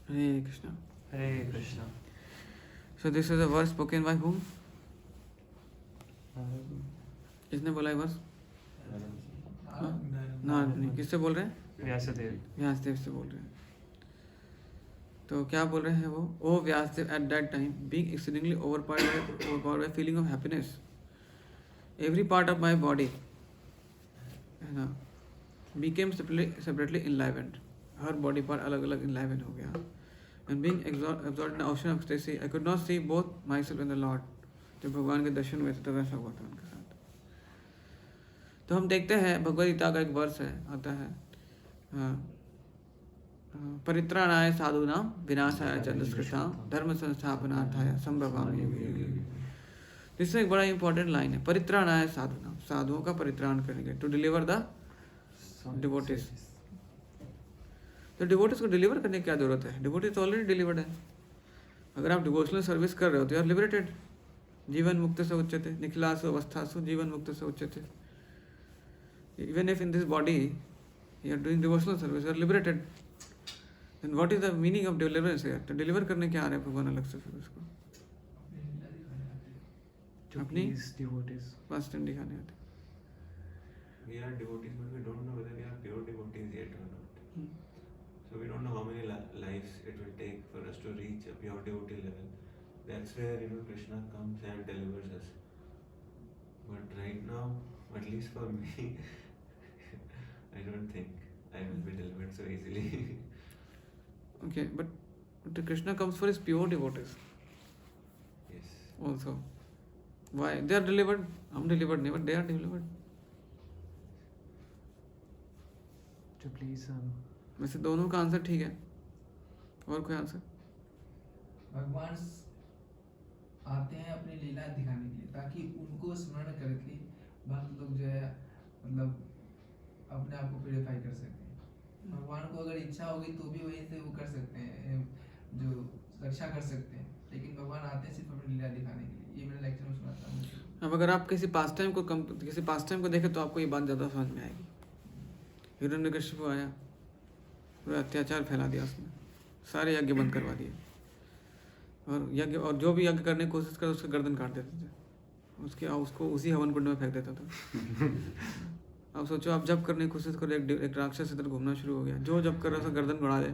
Hare Krishna. Hare Krishna. So this is a verse spoken by whom? किसने बोला है verse? Narad ने। किससे बोल रहे हैं? व्यासदेव। व्यासदेव से बोल रहे हैं। तो क्या बोल रहे हैं वो? ओ Vyasdev, at that time being exceedingly overpowered by feeling of happiness, every part of my body है ना became separately enlivened. हर बॉडी पार्ट अलग अलग enliven हो गया. And being absorbed in the ocean of ecstasy, I could not see both myself and the Lord. जब भगवान के दर्शन हुए थे तो वैसा हुआ था उनके साथ. तो हम देखते हैं भगवद गीता का एक वर्ष है, आता है परित्राणाय साधूनां विनाशाय च दुष्कृतां धर्म संस्थापनार्थाय संभवामि युगे युगे. इसमें एक बड़ा इंपॉर्टेंट लाइन है, परित्राणाय साधूनां, साधुओं का परित्राण करने के, टू डिलीवर द डिवोटीज. तो डिवोटीज को डिलीवर करने की क्या जरूरत है? डिवोटीज ऑलरेडी डिलीवर्ड है. अगर आप डिवोशनल सर्विस कर रहे हो तो यू आर लिबरेटेड. जीवन मुक्त से उच्यते, निखिलासु अवस्थासु जीवन मुक्त से उच्यते. Even if in this body you are doing devotional service, you are liberated. Then what is the meaning of deliverance here? तो डिलीवर करने क्या आ रहे हैं भगवान अलग से फिर उसको अपनी पास्ट टाइम दिखाने आते. We are devotees, but we don't know whether we are pure devotees yet or not. So we don't know how many lives it will take for us to reach a pure devotee level. That's where Krishna comes and delivers us. But right now, at least for me, I don't think I will be delivered so easily. Okay, but Krishna comes for his pure devotees. Yes. Also, why they are delivered? हम delivered नहीं, but they are delivered. To please वैसे दोनों का answer ठीक है. और कोई answer? भगवान आते हैं अपनी लीला दिखाने के लिए, ताकि उनको स्मरण करके भक्त लोग जो है मतलब अपने आप को प्यूरिफाई कर सकते हैं. भगवान को अगर इच्छा होगी तो भी वहीं से वो कर सकते हैं, जो रक्षा कर सकते हैं. लेकिन भगवान आते हैं सिर्फ अपनी लीला दिखाने के लिए. ये मैंने लेक्चर में सुना था. अब अगर आप किसी पास टाइम को देखें तो आपको ये बात ज़्यादा समझ में आएगी. हिरण्यकशिपु आया, पूरा अत्याचार फैला दिया उसने, सारे यज्ञ बंद करवा दिए, और जो भी यज्ञ करने की कोशिश करे उसका गर्दन काट देते थे, उसको उसी हवन कुंड में फेंक देता था. अब सोचो, आप जब करने की कोशिश करो, एक राक्षस इधर घूमना शुरू हो गया, जो जब कर रहा है उसका गर्दन उड़ा दे.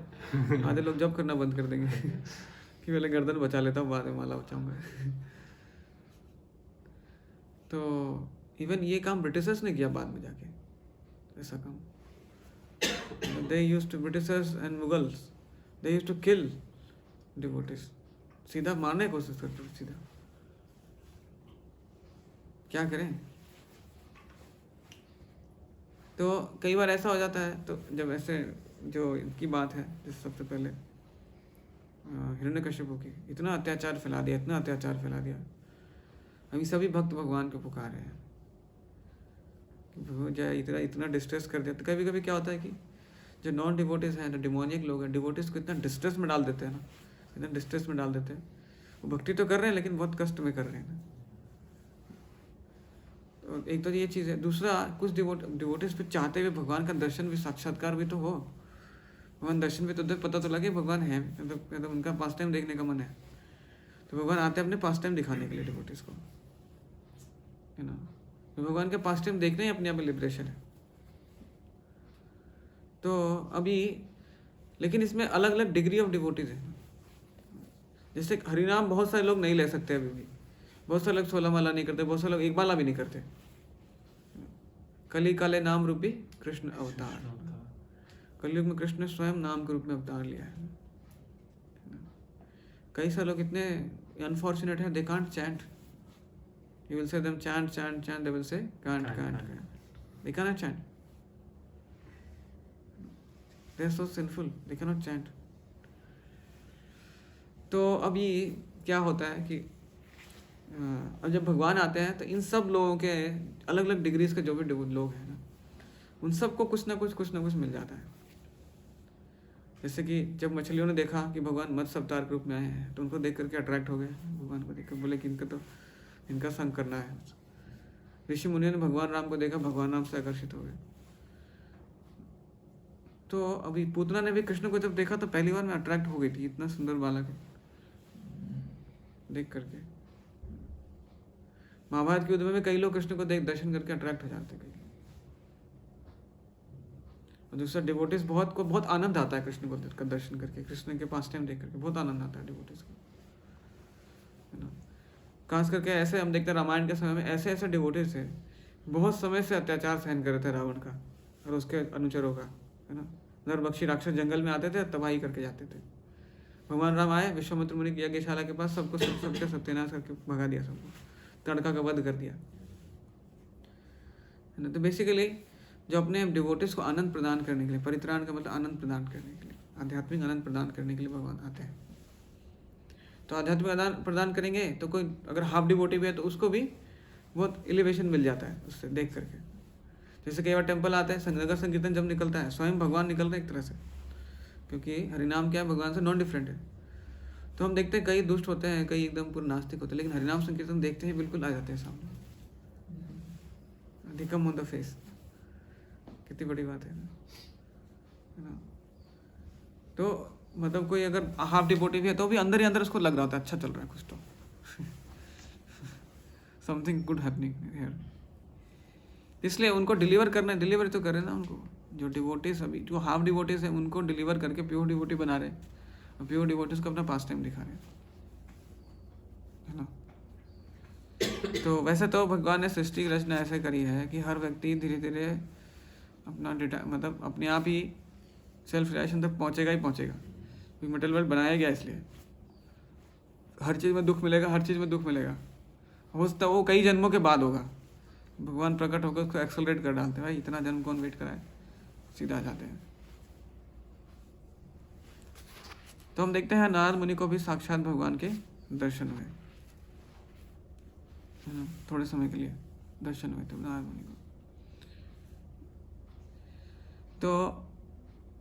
आधे लोग जब करना बंद कर देंगे कि पहले गर्दन बचा लेता हूँ, बाद में माला बचाऊंगा. तो इवन ये काम ब्रिटिशर्स ने किया बाद में जाके, ऐसा काम. They used to, Britishers and Mughals, they used to kill devotees. सीधा मारने की कोशिश करते थे, सीधा. क्या करें? तो कई बार ऐसा हो जाता है, तो जब ऐसे जो इनकी बात है, जिस सबसे पहले हिरण्यकशिपु की इतना अत्याचार फैला दिया. अभी सभी भक्त भगवान को पुकार रहे हैं कि इतना डिस्ट्रेस कर दिया. तो कभी कभी क्या होता है कि जो नॉन डिवोटीज हैं, जो डिमोनियक लोग हैं, डिवोटीज को इतना डिस्ट्रेस में डाल देते हैं ना, वो भक्ति तो कर रहे हैं लेकिन बहुत कष्ट में कर रहे हैं ना. तो एक तो ये चीज़ है. दूसरा, कुछ डिवोटीज फिर चाहते हुए भगवान का दर्शन भी, साक्षात्कार भी तो हो. भगवान दर्शन भी तो पता तो लगे भगवान है, मतलब उनका पास टाइम देखने का मन है, तो भगवान आते हैं अपने पास टाइम दिखाने के लिए डिवोटीज को, है ना. तो भगवान के पास टाइम देखना ही अपने आप में लिबरेशन है. तो अभी लेकिन इसमें अलग अलग डिग्री ऑफ डिवोटीज है. जैसे हरिनाम बहुत सारे लोग नहीं ले सकते अभी भी, बहुत सारे लोग 16 माला नहीं करते, बहुत सारे लोग 1 माला भी नहीं करते. कली काले नाम रूपी कृष्ण अवतार. कलयुग में कृष्ण ने स्वयं नाम के रूप में अवतार लिया है. कई सारे लोग इतने अनफॉर्चुनेट हैं, they can't chant. You will say them chant, they will say can't. They cannot chant. They are so sinful, they cannot chant. तो अभी क्या होता है कि अब जब भगवान आते हैं तो इन सब लोगों के अलग अलग डिग्रीज के जो भी लोग हैं ना, उन सबको कुछ ना कुछ मिल जाता है. जैसे कि जब मछलियों ने देखा कि भगवान मत्स्य अवतार के रूप में आए हैं, तो उनको देख करके अट्रैक्ट हो गए, भगवान को देखकर बोले कि इनका संग करना है. ऋषि मुनियों ने भगवान राम को देखा, भगवान राम से आकर्षित हो गए. तो अभी पूतना ने भी कृष्ण को जब देखा तो पहली बार में अट्रैक्ट हो गई थी, इतना सुंदर बालक है देख करके। महाभारत के युद्ध में भी कई लोग कृष्ण को देख दर्शन करके अट्रैक्ट हो जाते हैं। और दूसरा डिवोटिस बहुत आनंद आता है कृष्ण को दर्शन करके, कृष्ण के पास टाइम देख करके बहुत आनंद आता है डिवोटिस को, है ना। खास करके ऐसे हम देखते हैं रामायण के समय में ऐसे ऐसे डिवोटिस थे, बहुत समय से अत्याचार सहन कर रहे थे रावण का और उसके अनुचरों का, है ना। नरभक्षी राक्षस जंगल में आते थे, तबाही करके जाते थे। भगवान राम आए विश्वामित्र मुनि की यज्ञशाला के पास, सबके सत्यानाश करके भगा दिया, सबको तड़का का वध कर दिया, है ना। तो बेसिकली जो अपने डिवोटिस को आनंद प्रदान करने के लिए, परित्राण का मतलब आनंद प्रदान करने के लिए, आध्यात्मिक आनंद प्रदान करने के लिए भगवान आते हैं। तो आध्यात्मिक आनंद प्रदान करेंगे तो कोई अगर हाफ डिवोटी भी है तो उसको भी बहुत एलिवेशन मिल जाता है उससे देख करके। जैसे कई बार टेम्पल आते हैं, नगर संकीर्तन जब निकलता है स्वयं भगवान निकलते हैं एक तरह से, क्योंकि हरिनाम क्या है, भगवान से नॉन डिफरेंट है। तो हम देखते हैं कई दुष्ट होते हैं, कई एकदम पूर्ण नास्तिक होते हैं, लेकिन हरिनाम संकीर्तन देखते ही बिल्कुल आ जाते हैं सामने, दे कम ऑन द फेस। कितनी बड़ी बात है ना। तो मतलब कोई अगर हाफ डिवोटी भी है तो भी अंदर ही अंदर उसको लग रहा होता है अच्छा चल रहा है कुछ तो समथिंग गुड हैपनिंग हियर। इसलिए उनको डिलीवर तो करें ना उनको, जो डिवोटीज अभी जो हाफ डिवोटीज है उनको डिलीवर करके प्योर डिवोटी बना रहे हैं, और प्योर डिवोटीज को अपना पास टाइम दिखा रहे हैं, है ना। तो वैसे तो भगवान ने सृष्टि की रचना ऐसे करी है कि हर व्यक्ति धीरे धीरे अपना मतलब अपने आप ही सेल्फ रिलाइजेशन तक पहुंचेगा ही पहुंचेगा। मेटल वर्ल्ड बनाया गया इसलिए हर चीज़ में दुख मिलेगा, हर चीज़ में दुख मिलेगा। हो सकता है वो कई जन्मों के बाद होगा, भगवान प्रकट होकर उसको एक्सेलरेट कर डालते हैं, भाई इतना जन्म कौन वेट कराए, सीधा आ जाते हैं। तो हम देखते हैं नारद मुनि को भी साक्षात भगवान के दर्शन हुए, है ना, थोड़े समय के लिए दर्शन हुए थे नारद मुनि को। तो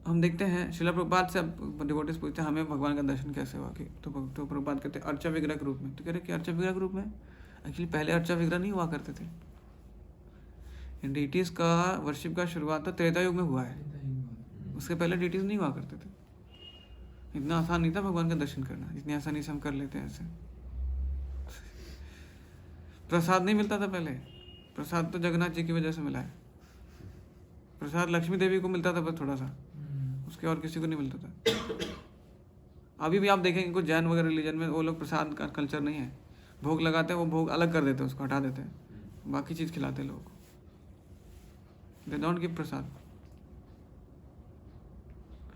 हम देखते हैं शिला प्रभुपाद से डिवोटीज पूछते हैं हमें भगवान का दर्शन कैसे हुआ, कि तो प्रभुपाद कहते हैं अर्चा विग्रह के रूप में। तो कह रहे कि अर्चा विग्रह के रूप में एक्चुअली पहले अर्चा विग्रह नहीं हुआ करते थे। डीटीज का वर्शिप का शुरुआत तो त्रेता युग में हुआ है, उसके पहले डीटीज नहीं हुआ करते थे। इतना आसान नहीं था भगवान का दर्शन करना, इतनी आसानी से हम कर लेते हैं ऐसे। प्रसाद नहीं मिलता था पहले, प्रसाद तो जगन्नाथ जी की वजह से मिला है। प्रसाद लक्ष्मी देवी को मिलता था बस थोड़ा सा, उसके और किसी को नहीं मिलता था। अभी भी आप देखेंगे कुछ जैन वगैरह रिलीजन में वो लोग प्रसाद का कल्चर नहीं है, भोग लगाते हैं वो भोग अलग कर देते हैं, उसको हटा देते हैं, बाकी चीज़ खिलाते हैं लोगों को। दे डोंट गिव प्रसाद।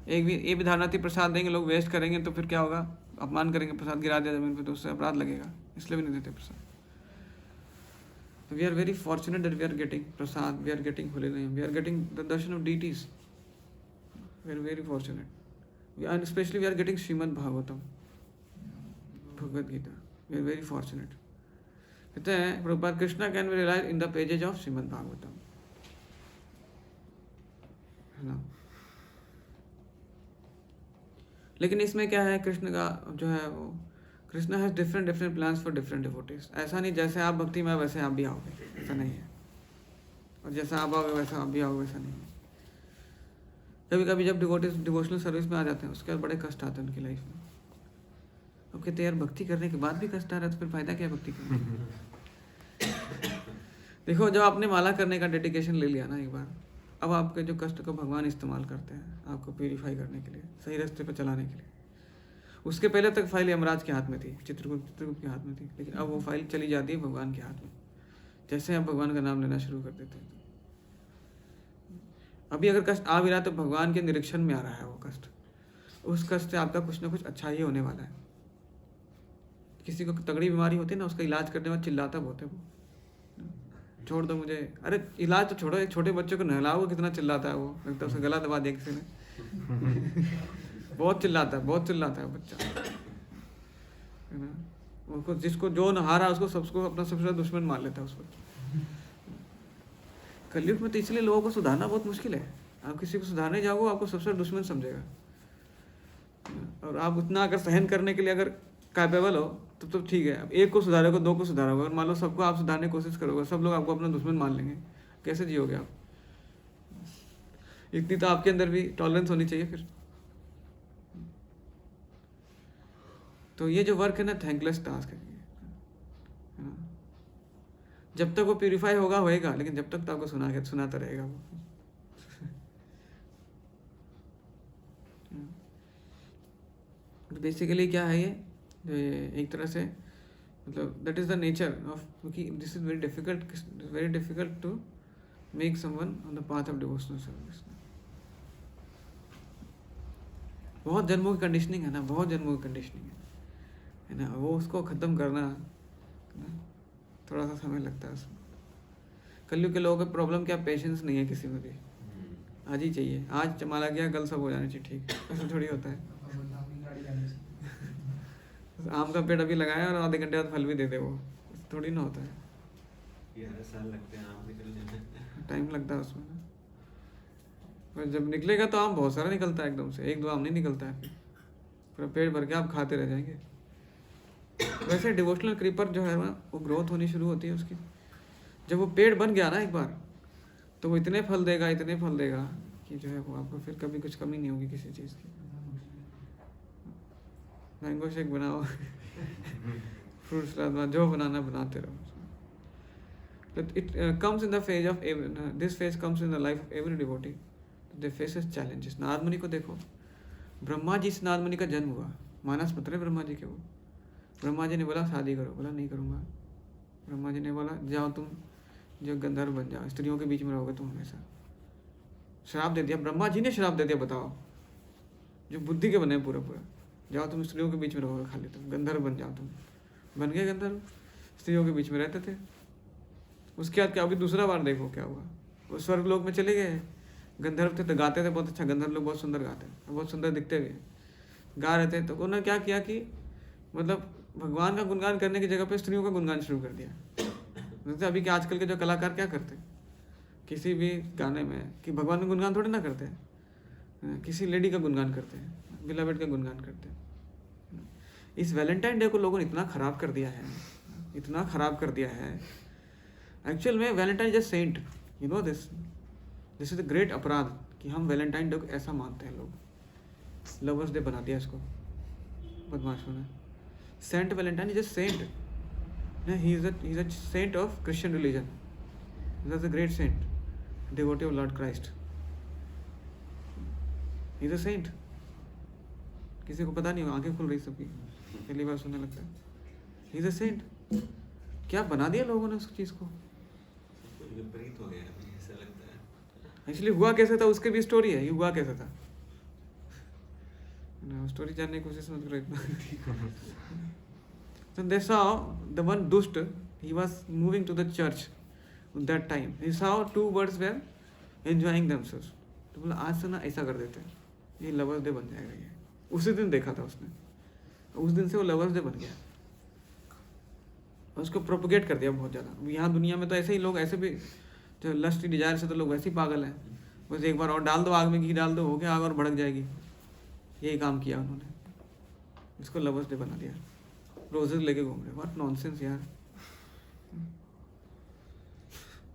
एक भी ये भी धारणा थी प्रसाद देंगे लोग वेस्ट करेंगे तो फिर क्या होगा, अपमान करेंगे, प्रसाद गिरा दिया जमीन पे तो उससे अपराध लगेगा, इसलिए भी नहीं देते प्रसाद। So we are very fortunate that we are getting prasad, we are getting holy name, we are getting the darshan of deities. We are very fortunate. And especially we are getting Srimad Bhagavatam, Bhagavad Gita. We are very fortunate. कहते हैं Prabhupada Krishna can be realized in the pages of Shrimad Bhagavatam, है ना। लेकिन इसमें क्या है, कृष्ण का जो है वो Krishna has different plans for different devotees. ऐसा नहीं जैसे आप भक्ति में वैसे आप भी आओगे, ऐसा नहीं है। और जैसा आप आओगे वैसा आप भी आओगे, वैसा नहीं है। कभी कभी जब डिवोटीज डिवोशनल सर्विस में आ जाते हैं उसके बाद बड़े कष्ट आते हैं उनकी लाइफ में। अब कहते हैं यार भक्ति करने के बाद भी कष्ट आ रहा है तो फिर फायदा क्या भक्ति करने का। देखो जब आपने माला करने का डेडिकेशन ले लिया ना एक बार, अब आपके जो कष्ट को भगवान इस्तेमाल करते हैं आपको प्यूरिफाई करने के लिए, सही रास्ते पर चलाने के लिए। उसके पहले तक फाइल यमराज के हाथ में थी, चित्रगुप्त के हाथ में थी, लेकिन अब वो फाइल चली जाती है भगवान के हाथ में, जैसे आप भगवान का नाम लेना शुरू कर देते हैं। अभी अगर कष्ट आ भी रहा है तो भगवान के निरीक्षण में आ रहा है वो कष्ट, उस कष्ट से आपका कुछ ना कुछ अच्छा ही होने वाला है। किसी को तगड़ी बीमारी होती है ना, उसका इलाज करने में चिल्लाता बहुत है वो, छोड़ दो मुझे, अरे इलाज तो छोड़ो, एक छोटे बच्चों को नहलाओ कितना चिल्लाता है वो, लगता है उसे गला दबा दिया किसी ने। बहुत चिल्लाता है बच्चा, है ना। उनको जिसको जो नहारा उसको सबको अपना सबसे बड़ा दुश्मन मान लेता है उस वक्त। कलयुग में तो इसलिए लोगों को सुधारना बहुत मुश्किल है। आप किसी को सुधारने जाओगे आपको सबसे बड़ा दुश्मन समझेगा, और आप उतना अगर सहन करने के लिए अगर कैपेबल हो तो ठीक है। अब एक को सुधारोगे, दो को सुधारोगे, और मान लो सबको आप सुधारने की कोशिश करोगे, सब लोग आपको अपना दुश्मन मान लेंगे, कैसे जियोगे आप। इतनी तो आपके अंदर भी टॉलरेंस होनी चाहिए फिर। तो ये जो वर्क है ना, थैंकलेस टास्क है ना। जब तक वो प्यूरिफाई होगा होएगा, लेकिन जब तक तो आपको सुनाता रहेगा वो। बेसिकली क्या है ये, जो ये एक तरह से मतलब that is the nature of, क्योंकि this is very difficult to make someone on the path of devotional service. बहुत जन्मों की कंडीशनिंग है ना, बहुत जन्मों की कंडीशनिंग है ना। वो उसको ख़त्म करना ना, थोड़ा सा समय लगता है उसमें। कलयुग के लोगों का प्रॉब्लम क्या, पेशेंस नहीं है किसी में भी। आज ही चाहिए, आज चमाला गया कल सब हो जाना चाहिए ठीक, ऐसा थोड़ी होता है। आम का पेड़ अभी लगाया और आधे घंटे बाद फल भी दे दे, वो थोड़ी ना होता है। 11 साल लगते हैं आम निकलने में, टाइम लगता है उसमें ना। पर जब निकलेगा तो आम बहुत सारा निकलता है एकदम से, एक दो आम नहीं निकलता है, फिर पूरा पेट भर के आप खाते रह जाएंगे। वैसे डिवोशनल क्रीपर जो है ना, वो ग्रोथ होनी शुरू होती है उसकी। जब वो पेड़ बन गया ना एक बार, तो वो इतने फल देगा कि जो है वो आपको फिर कभी कुछ कमी नहीं होगी किसी चीज़ की। मैंगो शेक बनाओ, फ्रूट सलाद, जो बनाना बनाते रहो। But it comes in the phase of this phase comes in the life of every devotee. They faces challenges. Narad मुनि को देखो, ब्रह्मा जी से नारद मुनि का जन्म हुआ, मानस पुत्र है ब्रह्मा जी के वो। ब्रह्मा जी ने बोला शादी करो, बोला नहीं करूँगा। ब्रह्मा जी ने बोला जाओ तुम जो गंधर्व बन जाओ, स्त्रियों के बीच में रहोगे तुम हमेशा। श्राप दे दिया, ब्रह्मा जी ने श्राप दे दिया, बताओ, जो बुद्धि के बने पूरा पूरा, जाओ तुम स्त्रियों के बीच में रहोगे खाली, तुम गंधर्व बन जाओ। तुम बन गए गंधर्व, स्त्रियों के बीच में रहते थे। उसके बाद क्या हुआ, दूसरा बार देखो क्या हुआ, वो स्वर्ग लोक में चले गए। गंधर्व थे तो गाते थे बहुत अच्छा, गंधर्व लोग बहुत सुंदर गाते हैं, बहुत सुंदर दिखते हुए गा रहे थे। तो उन्होंने क्या किया कि मतलब भगवान का गुणगान करने की जगह पे स्त्रियों का गुणगान शुरू कर दिया। जैसे अभी के आजकल के जो कलाकार क्या करते हैं, किसी भी गाने में कि भगवान का गुणगान थोड़ी ना करते हैं, किसी लेडी का गुणगान करते हैं, बिलावेड का गुणगान करते हैं। इस वैलेंटाइन डे को लोगों ने इतना ख़राब कर दिया है, इतना ख़राब कर दिया है। एक्चुअल में Valentine is a saint, you know this is a great अपराध कि हम वैलेंटाइन डे को ऐसा मानते हैं लोग। लवर्स डे बना दिया इसको बदमाशों ने। Saint Valentine is a saint, he is a saint of Christian religion. He is a great saint, devotee of Lord Christ. He is a saint. किसी को पता नहीं, आंखें खुल रही सबकी, पहली बार सुनने लगता है। He is a saint. क्या बना दिया लोगों ने उस चीज़ को, विपरीत हो गया अभी ऐसा लगता है। एक्चुअली हुआ कैसे था उसकी भी स्टोरी है, ये हुआ कैसे था ना, स्टोरी जानने की कोशिश मत करो इतना। So they saw the one Dusht, he was moving to the church at that time. He saw two birds were enjoying themselves. तो बोला आज से ना ऐसा कर देते हैं, ये लवर्स डे बन जाएगा। ये उसी दिन देखा था उसने, उस दिन से वो लवर्स डे बन गया और उसको प्रोपोगेट कर दिया बहुत ज़्यादा। यहाँ दुनिया में तो ऐसे ही लोग, ऐसे भी जो लस्ट डिजायर से तो लोग वैसे ही पागल हैं, बस एक बार और डाल दो आग में, घी डाल दो, हो गया आग और भड़क जाएगी। यही काम किया उन्होंने, इसको लवर्स डे बना दिया। रोजेस लेके घूम रहे, व्हाट नॉनसेंस यार।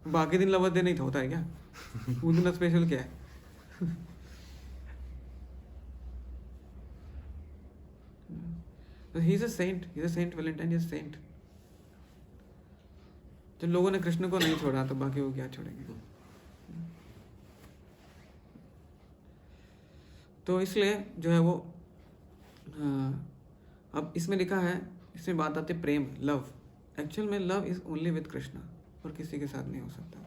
बाकी दिन लवर्स डे नहीं था, होता है क्या? उस दिन स्पेशल क्या है? So he is a saint, Valentine is a saint. जब लोगों ने कृष्ण को नहीं छोड़ा तो बाकी वो क्या छोड़ेंगे? तो इसलिए जो है वो अब इसमें लिखा है, इसमें बात आती है प्रेम, लव। एक्चुअल में love is only with Krishna, और किसी के साथ नहीं हो सकता।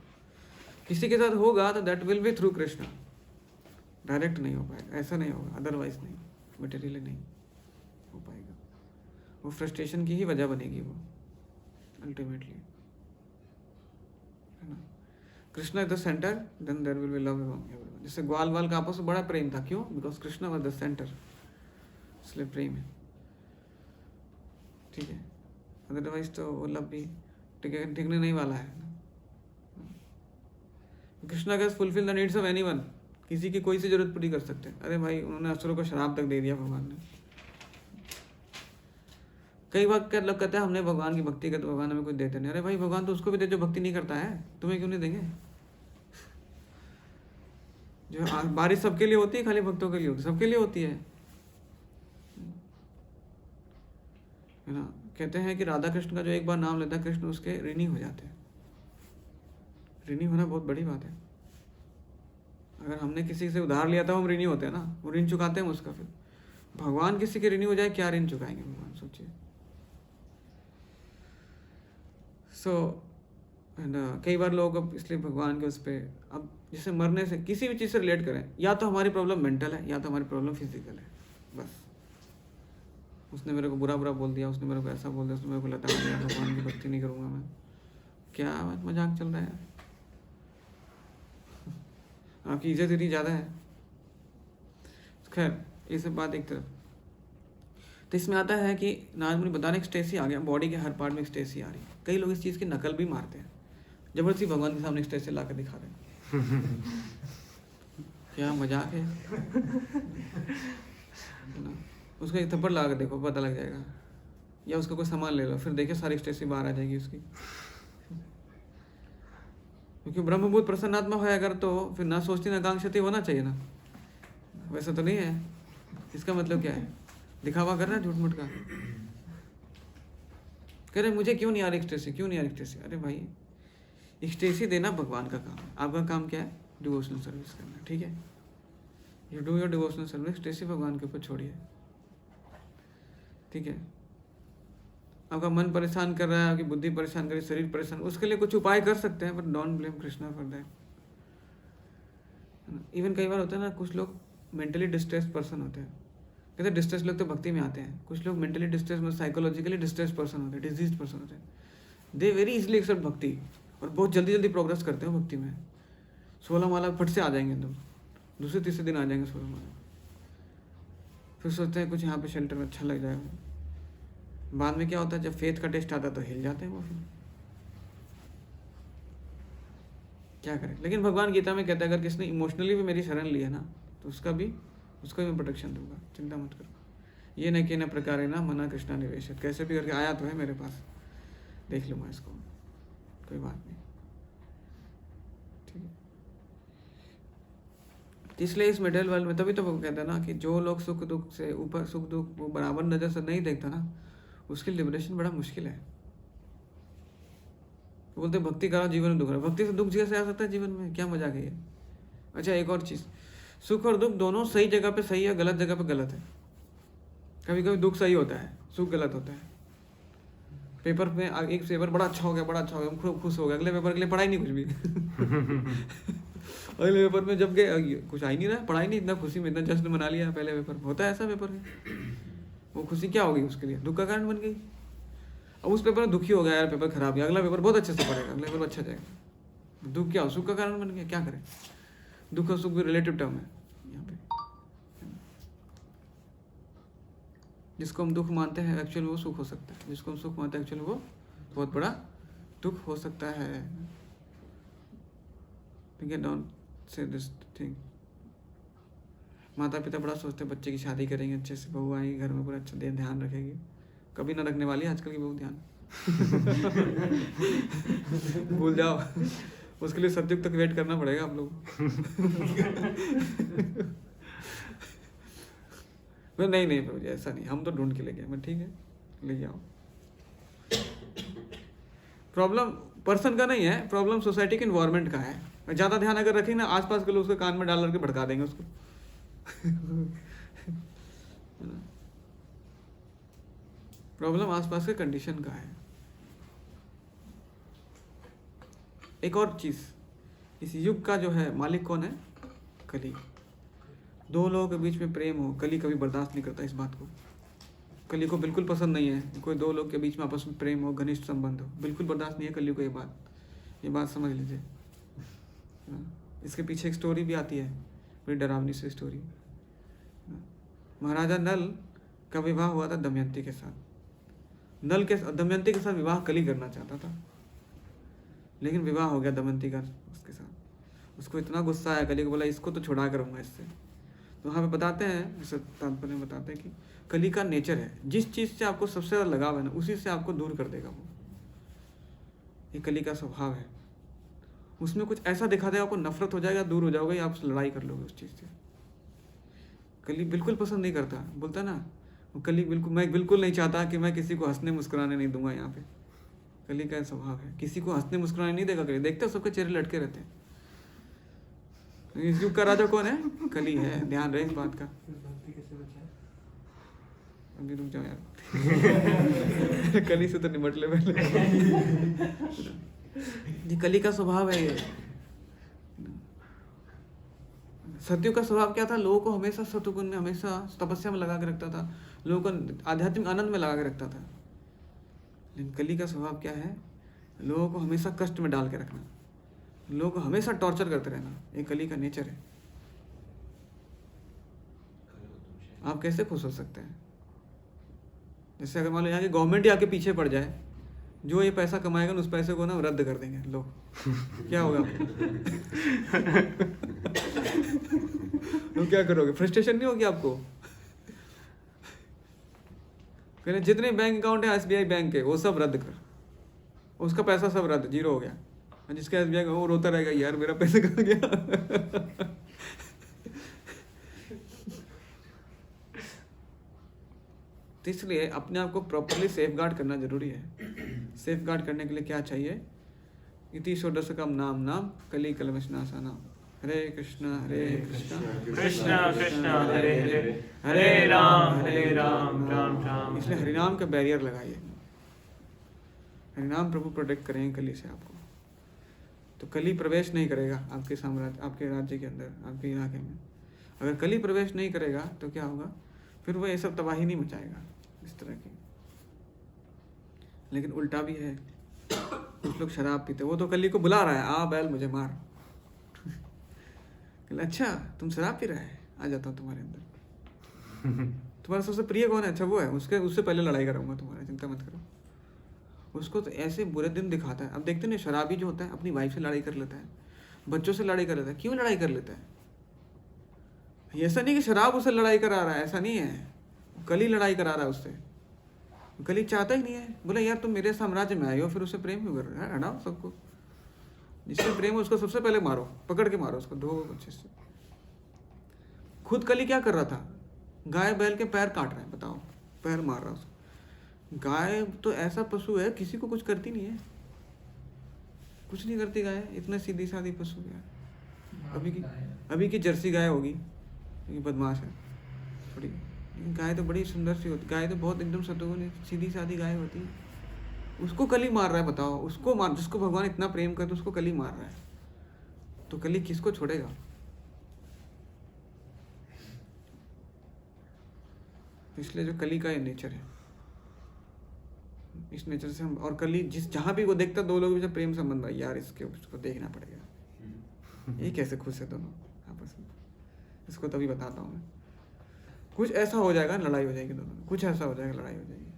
किसी के साथ होगा तो that will be through Krishna, direct नहीं हो पाएगा, ऐसा नहीं होगा, अदरवाइज नहीं, मटेरियली नहीं हो पाएगा। वो फ्रस्ट्रेशन की ही वजह बनेगी वो अल्टीमेटली, है ना। Krishna is the center, then there will be love among everyone. जैसे ग्वाल वाल का आपस में बड़ा प्रेम था, क्यों? Because Krishna was the centre, इसलिए प्रेम है, ठीक है। अदरवाइज तो वो लव भी टिकने नहीं वाला है। Krishna can fulfil the needs of anyone, किसी की कोई सी जरूरत पूरी कर सकते हैं। अरे भाई, उन्होंने असुरों को शराब तक दे दिया भगवान ने। कई बार क्या लोग कहते हैं हमने भगवान की भक्ति करते, भगवान हमें कुछ देते नहीं। अरे भाई, भगवान तो उसको भी दे जो भक्ति नहीं करता है, तुम्हें क्यों नहीं देंगे? जो बारिश सबके लिए होती है, खाली भक्तों के लिए होती है? सबके लिए होती है ना। कहते हैं कि राधा कृष्ण का जो एक बार नाम लेता है कृष्ण उसके ऋणी हो जाते हैं। ऋणी होना बहुत बड़ी बात है। अगर हमने किसी से उधार लिया था हम ऋणी होते हैं ना, वो ऋण चुकाते हैं उसका। फिर भगवान किसी के ऋणी हो जाए, क्या ऋण चुकाएंगे भगवान, सोचिए। कई बार लोग अब इसलिए भगवान के उस पर, अब जैसे मरने से किसी भी चीज़ से रिलेट करें, या तो हमारी प्रॉब्लम मेंटल है या तो हमारी प्रॉब्लम फिजिकल है, बस। उसने मेरे को बुरा बोल दिया, उसने मेरे को ऐसा बोल दिया, उसने मेरे को लता दिया, भगवान की भक्ति नहीं करूँगा मैं। क्या मजाक चल रहा है? आपकी इज्जत इतनी ज़्यादा है। खैर ये सब बात एक तरफ। तो इसमें आता है कि नारद मुनि बताने एक स्टेसी आ गया, बॉडी के हर पार्ट में एक स्टेसी आ रही है। कई लोग इस चीज़ की नकल भी मारते हैं, जबरदस्ती भगवान के सामने स्टेसी ला कर दिखा रहे हैं। क्या मजाक है ना? उसको एक थप्पड़ ला कर देखो, पता लग जाएगा। या उसका कोई सामान ले लो, फिर देखिए सारी स्टेसी बाहर आ जाएगी उसकी। क्योंकि ब्रह्मभूत प्रसन्नात्मा है अगर, तो फिर ना सोचती ना कांक्षती होना चाहिए ना। वैसा तो नहीं है। इसका मतलब क्या है? दिखावा कर रहा है झूठ मूठ का। कह रहे मुझे क्यों नहीं आ रही एक्सटेसी, क्यों नहीं आ रही एक्सटेसी? अरे भाई, एक्सटेसी देना भगवान का काम है। आपका काम क्या है? डिवोशनल सर्विस करना, ठीक है? You do your devotional service, ecstasy भगवान के ऊपर छोड़िए, ठीक है? आपका मन परेशान कर रहा है, आपकी बुद्धि परेशान कर रही है, शरीर परेशान, उसके लिए कुछ उपाय कर सकते हैं, but don't blame Krishna for that. Even कई बार होता है ना, कुछ लोग मेंटली डिस्ट्रेस पर्सन होते हैं। कहते हैं डिस्ट्रेस लोग तो भक्ति में आते हैं। कुछ लोग मेंटली डिस्ट्रेस में, साइकोलॉजिकली डिस्ट्रेस पर्सन होते हैं, डिजीज पर्सन होते हैं। दे वेरी इजिली एक्सेप्ट भक्ति और बहुत जल्दी जल्दी प्रोग्रेस करते हैं भक्ति में। 16 माला फट से आ जाएंगे एकदम, दूसरे तीसरे दिन आ जाएंगे 16 माला। फिर सोचते हैं कुछ यहाँ पे शेल्टर में अच्छा लग जाएगा। बाद में क्या होता है, जब फेथ का टेस्ट आता है तो हिल जाते हैं वो। फिर क्या करें? लेकिन भगवान गीता में कहता है अगर किसने इमोशनली भी मेरी शरण ली है ना, तो उसको भी मैं प्रोटेक्शन दूंगा, चिंता मत करो। ये न कि न प्रकार ना मना कृष्णा निवेशित, कैसे भी करके आया तो है मेरे पास, देख लूँगा इसको, कोई बात नहीं, ठीक है? इसलिए इस मिडिल वर्ल्ड में तभी तो वो कहता है ना कि जो लोग सुख दुख से ऊपर, सुख दुख वो बराबर नज़र से नहीं देखता ना, उसकी लिबरेशन बड़ा मुश्किल है। बोलते भक्ति करो जीवन में दुख रहा, भक्ति से दुख कैसे आ सकता है जीवन में? क्या मजाक है ये? अच्छा एक और चीज़, सुख और दुख दोनों सही जगह पे सही है, गलत जगह पे गलत है। कभी कभी दुख सही होता है, सुख गलत होता है। पेपर में एक पेपर बड़ा अच्छा हो गया, हम खूब खुश हो गए, अगले पेपर के लिए पढ़ाई नहीं कुछ भी। अगले पेपर में जब गए कुछ आ ही नहीं रहा, पढ़ाई नहीं, इतना खुशी में इतना जश्न मना लिया पहले पेपर। होता है ऐसा पेपर में, वो खुशी क्या होगी उसके लिए? दुख का कारण बन गई। अब उस पेपर में दुखी हो गया, यार पेपर खराब गया, अगला पेपर बहुत अच्छे से पढ़ेगा, अगला पेपर अच्छा जाएगा। दुख क्या हो? सुख का कारण बन गया, क्या करें? दुख और सुख भी रिलेटिव टर्म है यहाँ पे। जिसको हम दुख मानते हैं एक्चुअली वो सुख हो सकता है, जिसको हम सुख मानते हैं एक्चुअली वो बहुत बड़ा दुख हो सकता है। ठीक है, डोंट से दिस थिंग। माता पिता बड़ा सोचते हैं बच्चे की शादी करेंगे, अच्छे से बहू आएगी घर में, पूरा अच्छा ध्यान रखेगी। कभी ना रखने वाली आजकल की बहू ध्यान। भूल जाओ, उसके लिए सत्युग तक वेट करना पड़ेगा आप लोग। नहीं प्रभु जी ऐसा नहीं, हम तो ढूंढ के ले गए। मैं ठीक है ले आओ। प्रॉब्लम पर्सन का नहीं है, प्रॉब्लम सोसाइटी के इन्वायरमेंट का है। ज़्यादा ध्यान अगर रखें ना, आसपास के लोग उसके कान में डाल करके भड़का देंगे उसको। प्रॉब्लम आसपास के कंडीशन का है। एक और चीज, इस युग का जो है मालिक कौन है? कली। दो लोगों के बीच में प्रेम हो, कली कभी बर्दाश्त नहीं करता इस बात को। कली को बिल्कुल पसंद नहीं है कोई दो लोग के बीच में आपस में प्रेम हो, घनिष्ठ संबंध हो, बिल्कुल बर्दाश्त नहीं है कली को। ये बात समझ लीजिए। इसके पीछे एक स्टोरी भी आती है, बड़ी डरावनी सी स्टोरी। महाराजा नल का विवाह हुआ था दमयंती के साथ। दमयंती के साथ विवाह कली करना चाहता था, लेकिन विवाह हो गया दमयंती का उसके साथ। उसको इतना गुस्सा आया, कली को बोला इसको तो छुड़ा करूँगा इससे। तो वहाँ पे बताते हैं, जैसे तात्पर्य में बताते हैं कि कली का नेचर है, जिस चीज़ से आपको सबसे ज़्यादा लगाव है ना, उसी से आपको दूर कर देगा वो। ये कली का स्वभाव है। उसमें कुछ ऐसा दिखा देगा, आपको नफरत हो जाएगा, दूर हो जाओगे, या आप लड़ाई कर लोगे उस चीज़ से। कली बिल्कुल पसंद नहीं करता, बोलता ना वो कली बिल्कुल, मैं बिल्कुल नहीं चाहता कि मैं किसी को हंसने मुस्कुराने नहीं दूंगा। यहाँ पे कली का स्वभाव है, किसी को हंसने मुस्कुराने नहीं देगा। कली देखते हो सबके चेहरे लटके रहते हैं। इस युग का राजा कौन है? कली है, ध्यान रहे इस बात का। अभी रुक जाओ यार कली से तो निपट ले पहले। ये कली का स्वभाव है। ये सत्युग का स्वभाव क्या था? लोगों को हमेशा सत्वगुण में, हमेशा तपस्या में लगा के रखता था, लोगों को आध्यात्मिक आनंद में लगा के रखता था। लेकिन कली का स्वभाव क्या है? लोगों को हमेशा कष्ट में डाल के रखना, लोगों को हमेशा टॉर्चर करते रहना। ये कली का नेचर है। आप कैसे खुश हो सकते हैं? जैसे अगर मान लो यहाँ की गवर्नमेंट ही आके पीछे पड़ जाए, जो ये पैसा कमाएगा उस पैसे को ना रद्द कर देंगे लोग, क्या होगा? तो क्या करोगे? फ्रस्ट्रेशन नहीं होगी आपको? कहने जितने बैंक अकाउंट है SBI बैंक के वो सब रद्द कर, उसका पैसा सब रद्द, जीरो हो गया। जिसका SBI का वो रोता रहेगा, यार मेरा पैसा कहाँ गया। तो इसलिए अपने आप को प्रॉपरली सेफ गार्ड करना जरूरी है। सेफ गार्ड करने के लिए क्या चाहिए? इति षोडशकम नाम नाम कली कलमशनाशनम। हरे कृष्णा कृष्णा कृष्णा हरे हरे, हरे राम राम राम। इसलिए हरिनाम का बैरियर लगाइए। हरिनाम प्रभु प्रोटेक्ट करेंगे कली से आपको, तो कली प्रवेश नहीं करेगा आपके साम्राज्य, आपके राज्य के अंदर, आपके इलाके में। अगर कली प्रवेश नहीं करेगा तो क्या होगा? फिर वो ये सब तबाही नहीं मचाएगा इस तरह की। लेकिन उल्टा भी है, कुछ लोग शराब पीते, वो तो कली को बुला रहा है, आ बैल मुझे मार। अच्छा तुम शराब पी रहा है, आ जाता हूँ तुम्हारे अंदर। तुम्हारा सबसे प्रिय कौन है? अच्छा वो है, उससे पहले लड़ाई कराऊंगा तुम्हारा, चिंता मत करो। उसको तो ऐसे बुरे दिन दिखाता है। अब देखते नहीं, शराबी जो होता है अपनी वाइफ से लड़ाई कर लेता है, बच्चों से लड़ाई कर लेता है। क्यों लड़ाई कर लेता है? ऐसा नहीं कि शराब उससे लड़ाई करा रहा है, ऐसा नहीं है, कली लड़ाई करा रहा है उससे। कली चाहता ही नहीं है, बोले यार तुम मेरे साम्राज्य में आए हो, फिर उससे प्रेम क्यों कर रहे हो? हटाओ सबको, जिससे प्रेम हो उसको सबसे पहले मारो, पकड़ के मारो उसको, धो अच्छे से। खुद कली क्या कर रहा था? गाय बैल के पैर काट रहा है, बताओ, पैर मार रहा है उसको। गाय तो ऐसा पशु है, किसी को कुछ करती नहीं है, कुछ नहीं करती गाय, इतना सीधी सादी पशु है। अभी की जर्सी गाय होगी, ये बदमाश है थोड़ी, लेकिन गाय तो बड़ी सुंदर सी होती। गाय तो बहुत एकदम सतुगुण सीधी सादी गाय होती है। उसको कली मार रहा है, बताओ, उसको मार, जिसको भगवान इतना प्रेम करते उसको कली मार रहा है, तो कली किसको छोड़ेगा? इसलिए जो कली का ये नेचर है, इस नेचर से हम, और कली जहां भी वो देखता, दो लोगों के बीच प्रेम संबंध भाई, यार उसको देखना पड़ेगा, ये कैसे खुश है दोनों आपस में, इसको तभी बताता हूँ मैं। कुछ ऐसा हो जाएगा, लड़ाई हो जाएगी दोनों में, कुछ ऐसा हो जाएगा, लड़ाई हो जाएगी।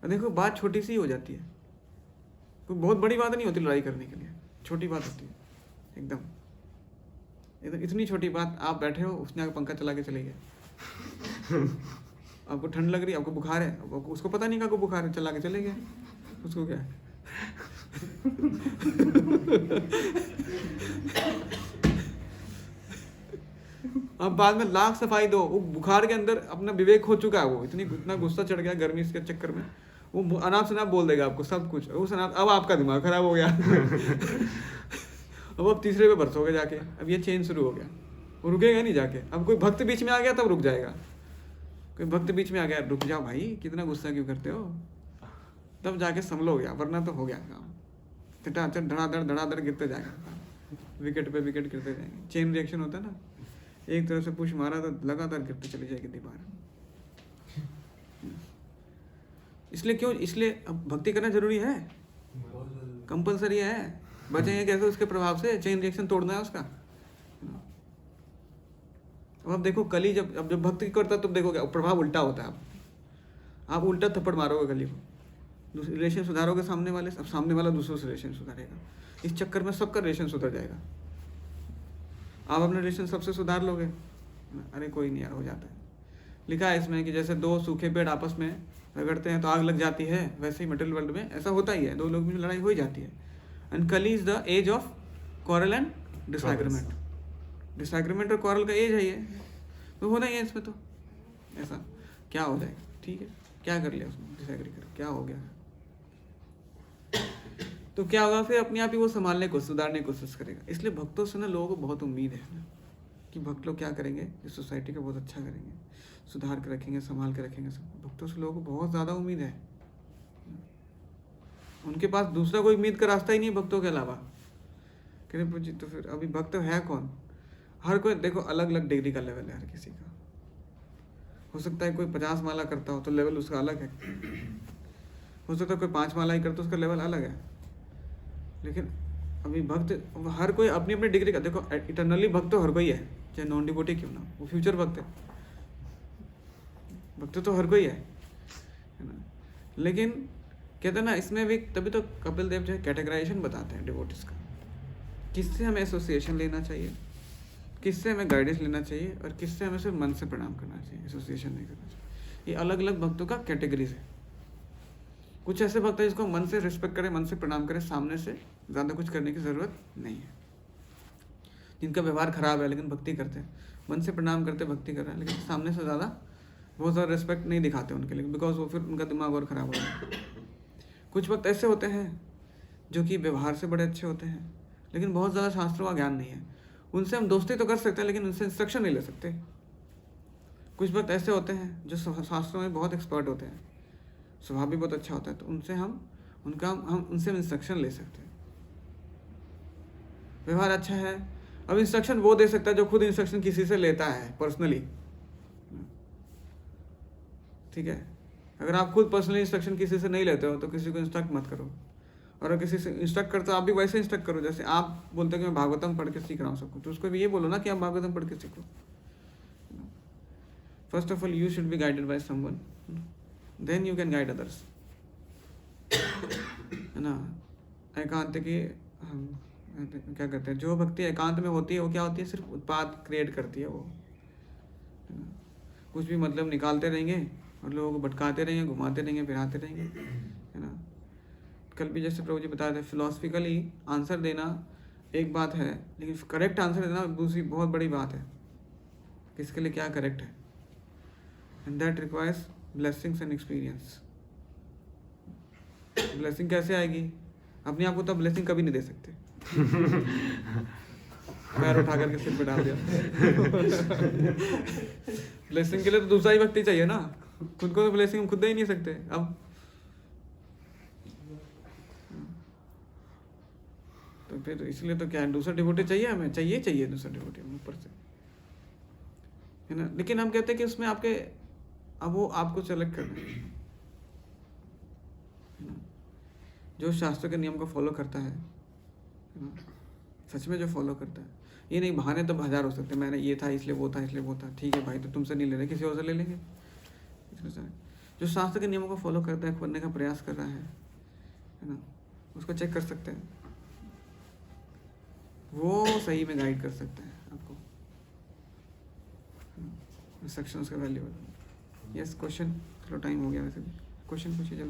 देखो बात छोटी सी हो जाती है, कोई बहुत बड़ी बात नहीं होती लड़ाई करने के लिए, छोटी बात होती है एकदम। इतनी छोटी बात, आप बैठे हो, उसने आके पंखा चला के चले गए, आपको ठंड लग रही है, आपको बुखार है, उसको पता नहीं आपको बुखार है, चला के चले गए, उसको क्या है? अब बाद में लाख सफाई दो, वो बुखार के अंदर अपना विवेक हो चुका है, वो इतना गुस्सा चढ़ गया गर्मी के चक्कर में, वो अनाप शनाप बोल देगा आपको सब कुछ, उस अनाप, अब आपका दिमाग खराब हो गया। अब तीसरे पे बरसोगे जाके, अब ये चेंज शुरू हो गया, वो रुकेगा नहीं जाके। अब कोई भक्त बीच में आ गया तब रुक जाएगा, कोई भक्त बीच में आ गया, रुक जाओ भाई, कितना गुस्सा क्यों करते हो, तब जाके संभलो गया, वरना तो हो गया काम, चटाचट धड़ाधड़ गिरते जाएगा, विकेट पे विकेट गिरते जाएंगे। चेन रिएक्शन होता है ना, एक तरफ से पुश मारा तो लगातार गिरते चली जाएगी दीवार। इसलिए क्यों, इसलिए अब भक्ति करना जरूरी है, कंपलसरी है। बचेंगे कैसे उसके प्रभाव से? चेन रिएक्शन तोड़ना है उसका। अब देखो कली जब भक्ति करता है तब देखो क्या प्रभाव उल्टा होता है। आप उल्टा थप्पड़ मारोगे कली को, रिलेशन सुधारोगे सामने वाले, अब सामने वाला दूसरों से रिलेशन सुधारेगा, इस चक्कर में सबका रिलेशन सुधर जाएगा। आप अपने रिलेशन सबसे सुधार लोगे, अरे कोई नहीं यार, हो जाता है। लिखा है इसमें कि जैसे दो सूखे पेड़ आपस में रगड़ते हैं तो आग लग जाती है, वैसे ही मटेरियल वर्ल्ड में ऐसा होता ही है, दो लोगों में लड़ाई हो ही जाती है, and Kali is the age of quarrel and disagreement. Disagreement और क्वारल का एज है ये, तो होना ही है इसमें। तो ऐसा क्या हो जाएगा, ठीक है, क्या कर लिया उसने, डिसएग्री कर, क्या हो गया, तो क्या होगा फिर अपने आप ही वो संभालने को, सुधारने की कोशिश करेगा। इसलिए भक्तों से ना लोगों को बहुत उम्मीद है ना कि भक्त लोग क्या करेंगे, इस सोसाइटी का बहुत अच्छा करेंगे, सुधार के रखेंगे, संभाल के रखेंगे सब। भक्तों से लोगों को बहुत ज़्यादा उम्मीद है, उनके पास दूसरा कोई उम्मीद का रास्ता ही नहीं है भक्तों के अलावा। कह रहे जी तो फिर अभी भक्त है कौन? हर कोई देखो अलग अलग डिग्री का लेवल है हर किसी का। हो सकता है कोई 50 माला करता हो तो लेवल उसका अलग है, हो सकता है कोई 5 माला ही करता हो उसका लेवल अलग है। लेकिन अभी भक्त हर कोई अपनी अपनी डिग्री का, देखो इटरनली भक्त तो हर कोई है, चाहे नॉन डिवोटी क्यों ना, वो फ्यूचर भक्त है, भक्त तो हर कोई है ना। लेकिन कहते हैं ना इसमें भी, तभी तो कपिल देव जो है कैटेगराइजेशन बताते हैं डिवोटिस का, किससे हमें एसोसिएशन लेना चाहिए, किससे हमें गाइडेंस लेना चाहिए, और किससे हमें सिर्फ मन से प्रणाम करना चाहिए, एसोसिएशन नहीं करना चाहिए। ये अलग अलग भक्तों का कैटेगरीज है। कुछ ऐसे भक्त हैं जिसको मन से रिस्पेक्ट करें, मन से प्रणाम करें, सामने से ज़्यादा कुछ करने की ज़रूरत नहीं है। जिनका व्यवहार खराब है लेकिन भक्ति करते हैं, मन से प्रणाम करते भक्ति कर रहे हैं, लेकिन सामने से ज़्यादा बहुत ज़्यादा रिस्पेक्ट नहीं दिखाते उनके लिए, बिकॉज वो फिर उनका दिमाग और ख़राब हो जाता है। कुछ वक्त ऐसे होते हैं जो कि व्यवहार से बड़े अच्छे होते हैं लेकिन बहुत ज़्यादा शास्त्रों का ज्ञान नहीं है, उनसे हम दोस्ती तो कर सकते हैं लेकिन उनसे इंस्ट्रक्शन नहीं ले सकते। कुछ वक्त ऐसे होते हैं जो शास्त्रों में बहुत एक्सपर्ट होते हैं, स्वभाव भी बहुत अच्छा होता है, तो उनसे हम उनसे इंस्ट्रक्शन ले सकते हैं। व्यवहार अच्छा है, अब इंस्ट्रक्शन वो दे सकता है जो खुद इंस्ट्रक्शन किसी से लेता है पर्सनली, ठीक है। अगर आप खुद पर्सनली इंस्ट्रक्शन किसी से नहीं लेते हो तो किसी को इंस्ट्रक्ट मत करो, और अगर किसी से इंस्ट्रक्ट करते हो आप भी वैसे इंस्ट्रक्ट करो जैसे आप बोलते हो कि मैं भागवतम पढ़ के सीख रहा हूँ सबको, तो उसको भी ये बोलो ना कि आप भागवतम पढ़ के सीखो। First of all you should be guided by someone, then you can guide others, है ना। एकांत की हम क्या कहते हैं, जो भक्ति एकांत में होती है वो क्या होती है, सिर्फ उत्पाद क्रिएट करती है वो, है ना। कुछ भी मतलब निकालते रहेंगे और लोगों को भटकाते रहेंगे, घुमाते रहेंगे, फिराते रहेंगे, है ना। कल भी जैसे प्रभु जी बताए थे, फिलोसफिकली आंसर देना एक बात है, लेकिन करेक्ट आंसर देना दूसरी बहुत बड़ी बात है, किसके लिए क्या करेक्ट है, and that requires blessings and experience. Blessing कैसे आएगी, अपने आप को तो ब्लेसिंग कभी नहीं दे सकते। पैर उठा करके सिर पे डाल दिया। ब्लेसिंग के लिए तो दूसरा ही व्यक्ति चाहिए ना, खुद को तो ब्लेसिंग हम खुद दे ही नहीं सकते। अब तो फिर इसलिए तो क्या है, दूसरा डिवोटी चाहिए हमें, चाहिए दूसरा डिवोटी ऊपर से, है ना। लेकिन हम कहते हैं कि उसमें आपके अब वो आपको सेलेक्ट करना है ना, जो शास्त्र के नियम को फॉलो करता है ना, सच में जो फॉलो करता है। ये नहीं बहाने तो 1000 हो सकते, मैंने ये था इसलिए वो था इसलिए वो था, ठीक है भाई, तो तुमसे नहीं ले रहे किसी और से ले लेंगे। जो शास्त्र के नियमों को फॉलो करता है, करने का प्रयास कर रहा है ना, उसको चेक कर सकते हैं, वो सही में गाइड कर सकते हैं आपको, इंस्ट्रक्शंस का वैल्यूएबल। यस क्वेश्चन, चलो टाइम हो गया वैसे भी, क्वेश्चन पूछिए।